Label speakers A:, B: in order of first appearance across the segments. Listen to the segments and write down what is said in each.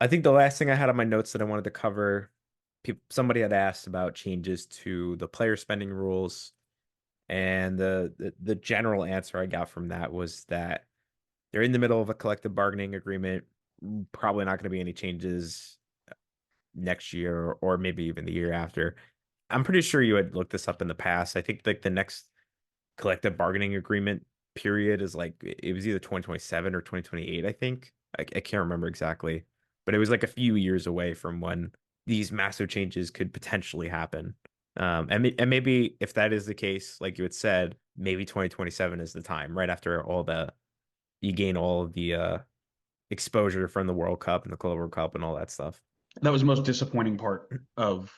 A: I think the last thing I had on my notes that I wanted to cover, somebody had asked about changes to the player spending rules, and the general answer I got from that was that they're in the middle of a collective bargaining agreement. Probably not going to be any changes next year or maybe even the year after. I'm pretty sure you had looked this up in the past. I think like the next collective bargaining agreement period is like it was either 2027 or 2028, I think. I can't remember exactly, but it was like a few years away from when these massive changes could potentially happen. And maybe if that is the case, like you had said, maybe 2027 is the time, right after all the you gain all of the exposure from the World Cup and the Club World Cup and all that stuff.
B: That was the most disappointing part of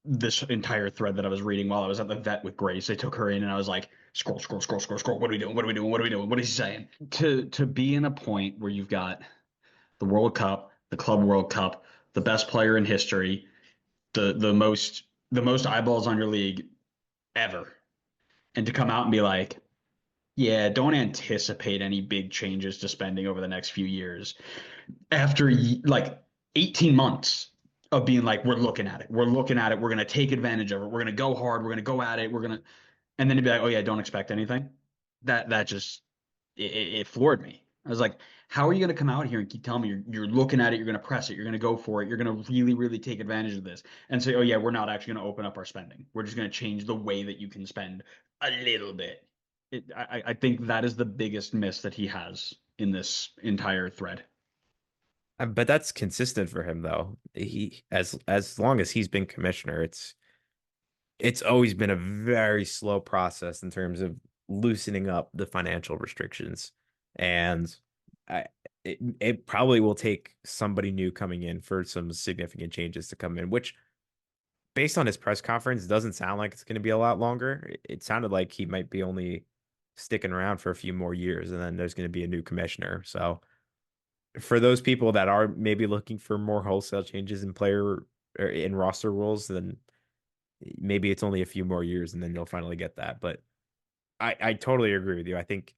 B: this entire thread that I was reading while I was at the vet with Grace. They took her in and I was like, scroll, scroll, scroll, scroll, scroll. What are we doing? What are we doing? What are we doing? What is he saying? To be in a point where you've got the World Cup, the Club World Cup, the best player in history, the most eyeballs on your league ever, and to come out and be like, yeah, don't anticipate any big changes to spending over the next few years after like 18 months of being like, we're looking at it. We're looking at it. We're going to take advantage of it. We're going to go hard. We're going to go at it. And then to be like, oh yeah, don't expect anything. That just, it floored me. I was like, how are you going to come out here and keep telling me you're looking at it, you're going to press it, you're going to go for it, you're going to really, really take advantage of this and say, oh yeah, we're not actually going to open up our spending. We're just going to change the way that you can spend a little bit. I think that is the biggest miss that he has in this entire thread.
A: But that's consistent for him though. He as long as he's been commissioner, it's always been a very slow process in terms of loosening up the financial restrictions. And I it probably will take somebody new coming in for some significant changes to come in, which based on his press conference doesn't sound like it's going to be a lot longer. It sounded like he might be only sticking around for a few more years and then there's going to be a new commissioner. So for those people that are maybe looking for more wholesale changes in player or in roster rules, then maybe it's only a few more years and then you'll finally get that. But I totally agree with you. I think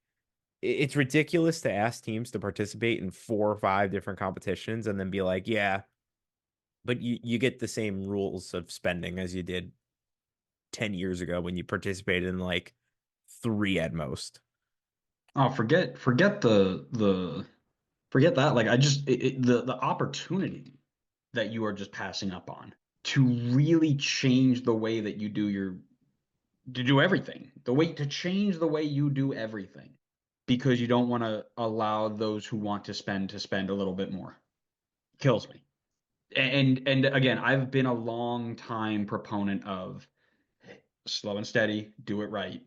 A: it's ridiculous to ask teams to participate in 4 or 5 different competitions and then be like, yeah, but you get the same rules of spending as you did 10 years ago when you participated in like three at most.
B: Oh, forget that. Like I just the opportunity that you are just passing up on to really change the way that you do your to do everything. The way to change the way you do everything because you don't want to allow those who want to spend a little bit more. Kills me. And again, I've been a long time proponent of slow and steady, do it right,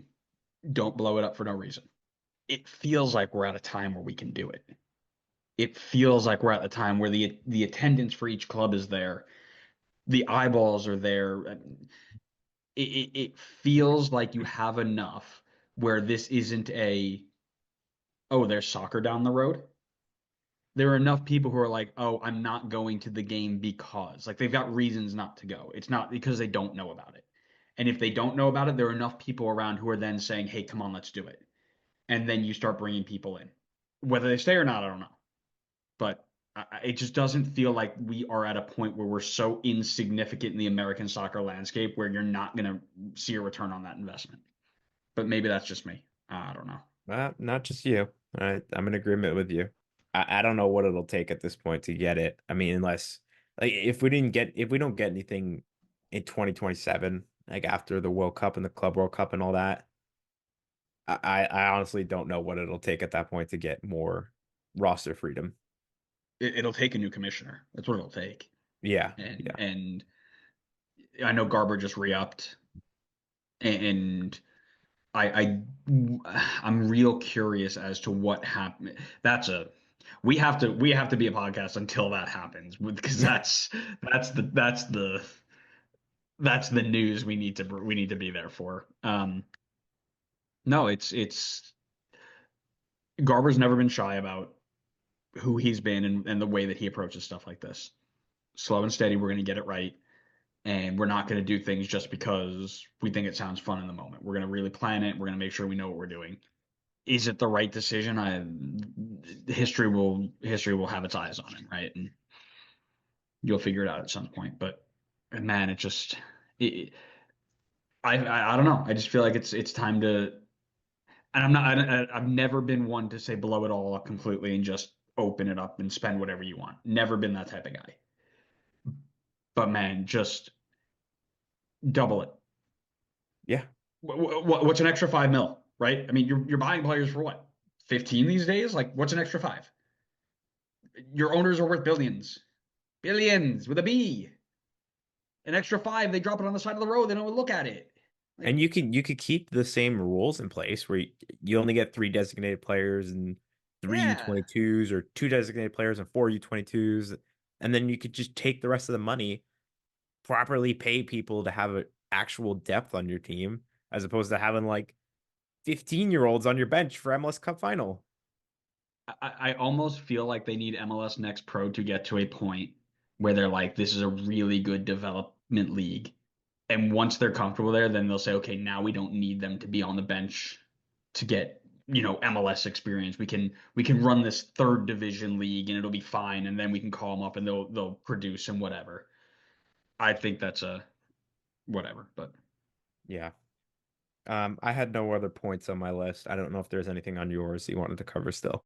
B: don't blow it up for no reason. It feels like we're at a time where we can do it. It feels like we're at the time where the attendance for each club is there, the eyeballs are there. It feels like you have enough where this isn't a, oh, there's soccer down the road. There are enough people who are like, oh, I'm not going to the game because, like, they've got reasons not to go. It's not because they don't know about it. And if they don't know about it, there are enough people around who are then saying, hey, come on, let's do it. And then you start bringing people in. Whether they stay or not, I don't know. But it just doesn't feel like we are at a point where we're so insignificant in the American soccer landscape where you're not going to see a return on that investment. But maybe that's just me. I don't know.
A: Not just you. I'm in agreement with you. I don't know what it'll take at this point to get it. I mean, unless like if we don't get anything in 2027, like after the World Cup and the Club World Cup and all that, I honestly don't know what it'll take at that point to get more roster freedom.
B: It'll take a new commissioner. That's what it'll take.
A: Yeah,
B: And
A: yeah.
B: and I know Garber just re-upped, and I I'm real curious as to what happened. That's a we have to be a podcast until that happens because that's the that's the that's the news we need to be there for. No, it's Garber's never been shy about who he's been and the way that he approaches stuff like this. Slow and steady, we're going to get it right. And we're not going to do things just because we think it sounds fun in the moment. We're going to really plan it. We're going to make sure we know what we're doing. Is it the right decision? History will have its eyes on it, right? And You'll figure it out at some point. But man, it just it, I don't know. I just feel like it's time to. And I've never been one to say blow it all up completely and just open it up and spend whatever you want. Never been that type of guy. But man, just double it.
A: Yeah.
B: What's an extra 5 mil, right? I mean, you're buying players for what? 15 these days? Like, what's an extra five? Your owners are worth billions. Billions with a B. An extra five, they drop it on the side of the road. They don't even look at it.
A: And
B: Like,
A: you could keep the same rules in place where you only get three designated players and three
B: yeah.
A: U22s or two designated players and four U22s. And then you could just take the rest of the money, properly pay people to have actual depth on your team, as opposed to having like 15-year-olds on your bench for MLS Cup final.
B: I almost feel like they need MLS Next Pro to get to a point where they're like, this is a really good development league. And once they're comfortable there, then they'll say, okay, now we don't need them to be on the bench to get, MLS experience. We can run this third division league and it'll be fine. And then we can call them up and they'll produce and whatever. I think that's a whatever, but
A: Yeah. I had no other points on my list. I don't know if there's anything on yours you wanted to cover still.